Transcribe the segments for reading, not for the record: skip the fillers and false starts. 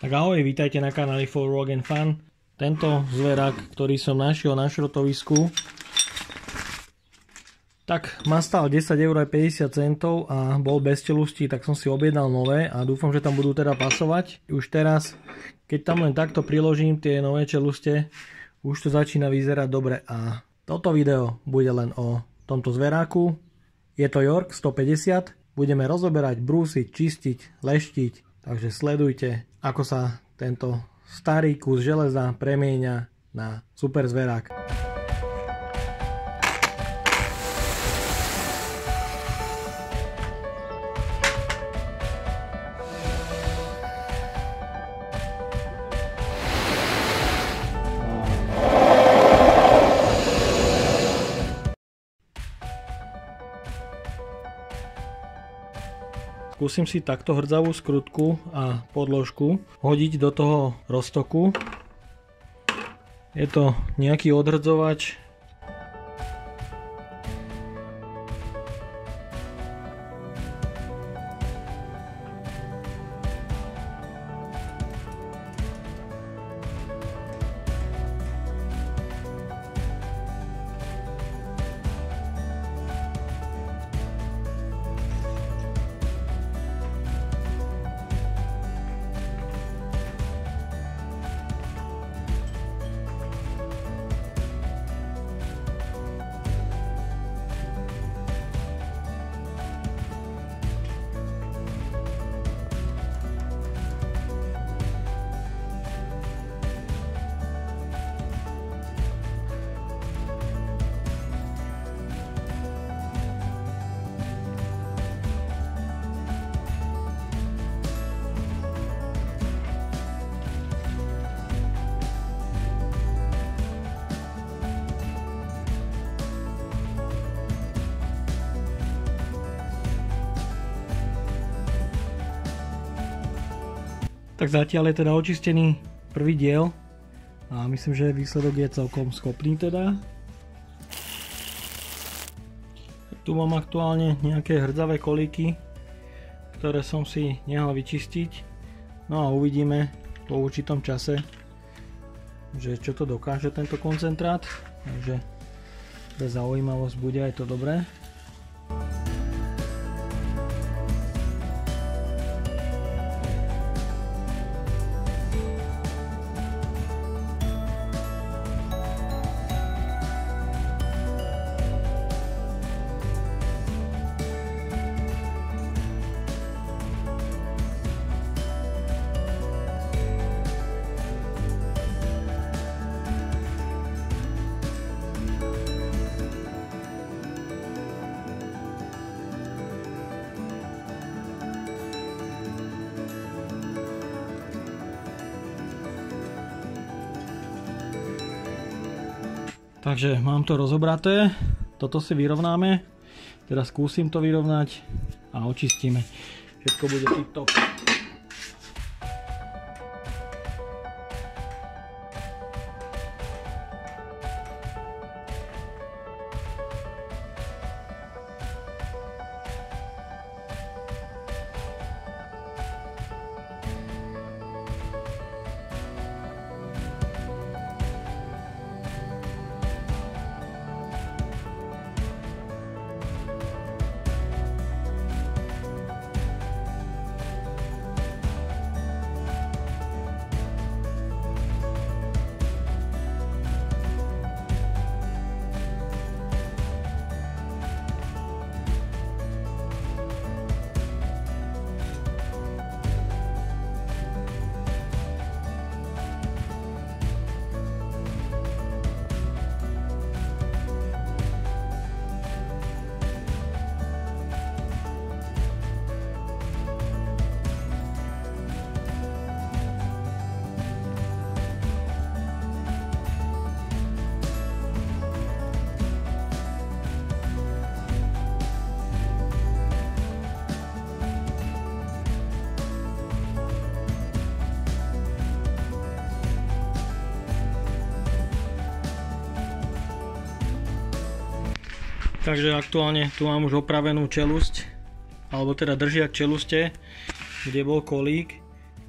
Tak ahoj, vítajte na kanáli For Rock and Fun. Tento zverák, ktorý som našiel na šrotovisku, tak ma stál 10,50 € a bol bez čelustí, tak som si objednal nové a dúfam, že tam budú teda pasovať. Už teraz, keď tam len takto priložím tie nové čeluste, už to začína vyzerať dobre a toto video bude len o tomto zveráku. Je to York 150, budeme rozoberať, brúsiť, čistiť, leštiť, takže sledujte, ako sa tento starý kus železa premieňa na super zverák. Skúsim si takto hrdzavú skrutku a podložku hodiť do toho roztoku. Je to nejaký odhrdzovač. Tak zatiaľ je teda očistený prvý diel a myslím, že výsledok je celkom schopný teda. Tu mám aktuálne nejaké hrdzavé kolíky, ktoré som si nehal vyčistiť. No a uvidíme po určitom čase, že čo to dokáže tento koncentrát. Takže pre zaujímavosť bude aj to dobré. Takže mám to rozobraté, toto si vyrovnáme, teraz skúsim to vyrovnať a očistíme. Všetko bude tip-top. Takže aktuálne tu mám už opravenú čelusť, alebo teda držiak čeluste, kde bol kolík.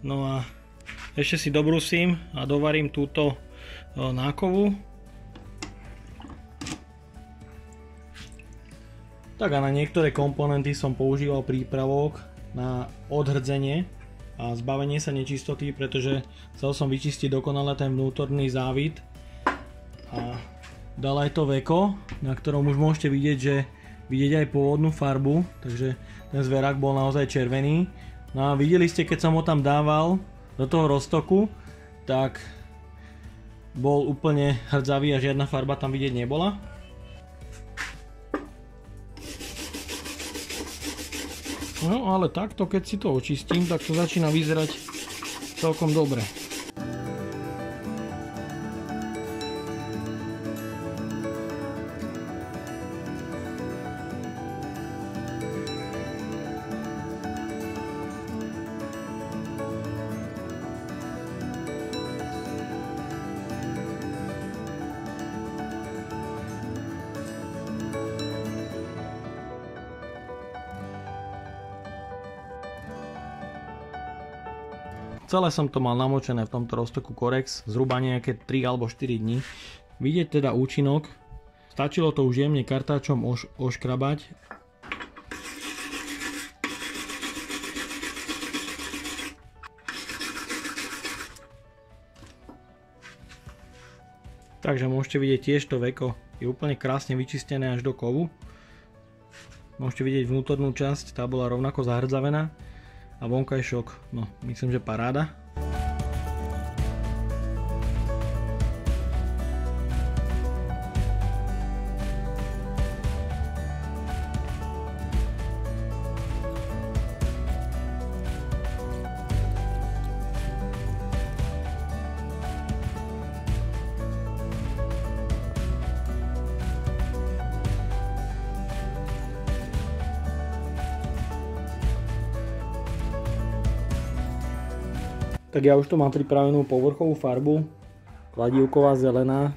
No a Ešte si dobrusím a dovarím túto nákovu. Tak a na niektoré komponenty som používal prípravok na odhrdzenie a zbavenie sa nečistoty, pretože chcel som vyčistiť dokonale ten vnútorný závit. A dal aj to veko, na ktorom už môžete vidieť aj pôvodnú farbu, takže ten zverák bol naozaj červený. No a videli ste, keď som ho tam dával do toho roztoku, tak bol úplne hrdzavý a žiadna farba tam vidieť nebola. No ale takto, keď si to očistím, tak to začína vyzerať celkom dobre. Celé som to mal namočené v tomto roztoku Korex zhruba nejaké 3 alebo 4 dní. Vidieť teda účinok. Stačilo to už jemne kartáčom oškrabať. Takže môžete vidieť tiež to veko je úplne krásne vyčistené až do kovu. Môžete vidieť vnútornú časť, tá bola rovnako zahrdzavená. A vonkajšok, no myslím, že paráda. Tak ja už tu mám pripravenú povrchovú farbu, kladívková zelená.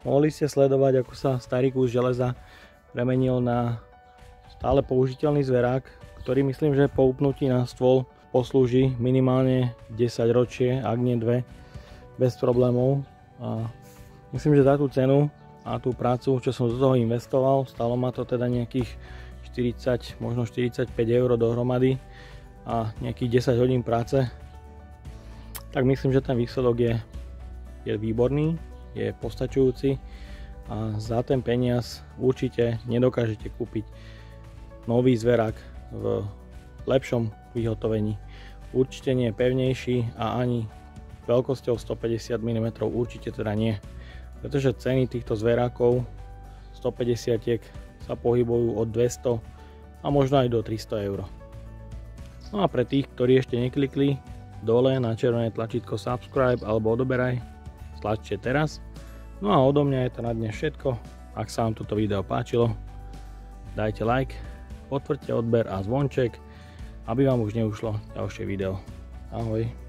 Mohli ste sledovať, ako sa starý kus železa premenil na stále použiteľný zverák, ktorý myslím, že po upnutí na stôl poslúži minimálne 10 ročie, ak nie 2, bez problémov. A myslím, že za tú cenu a tú prácu, čo som do toho investoval, stalo ma to teda nejakých 40, možno 45 eur dohromady a nejakých 10 hodín práce, tak myslím, že ten výsledok je výborný, je postačujúci a za ten peniaz určite nedokážete kúpiť nový zverák v lepšom vyhotovení. Určite nie je pevnejší a ani veľkosťou 150 mm určite teda nie, pretože ceny týchto zverákov 150 sa pohybujú od 200 a možno aj do 300 eur. No a pre tých, ktorí ešte neklikli, dole na červené tlačítko subscribe alebo odoberaj, stlačte teraz. No a odo mňa je to na dnes všetko. Ak sa vám toto video páčilo, dajte like, potvrďte odber a zvonček, aby vám už neušlo ďalšie video. Ahoj.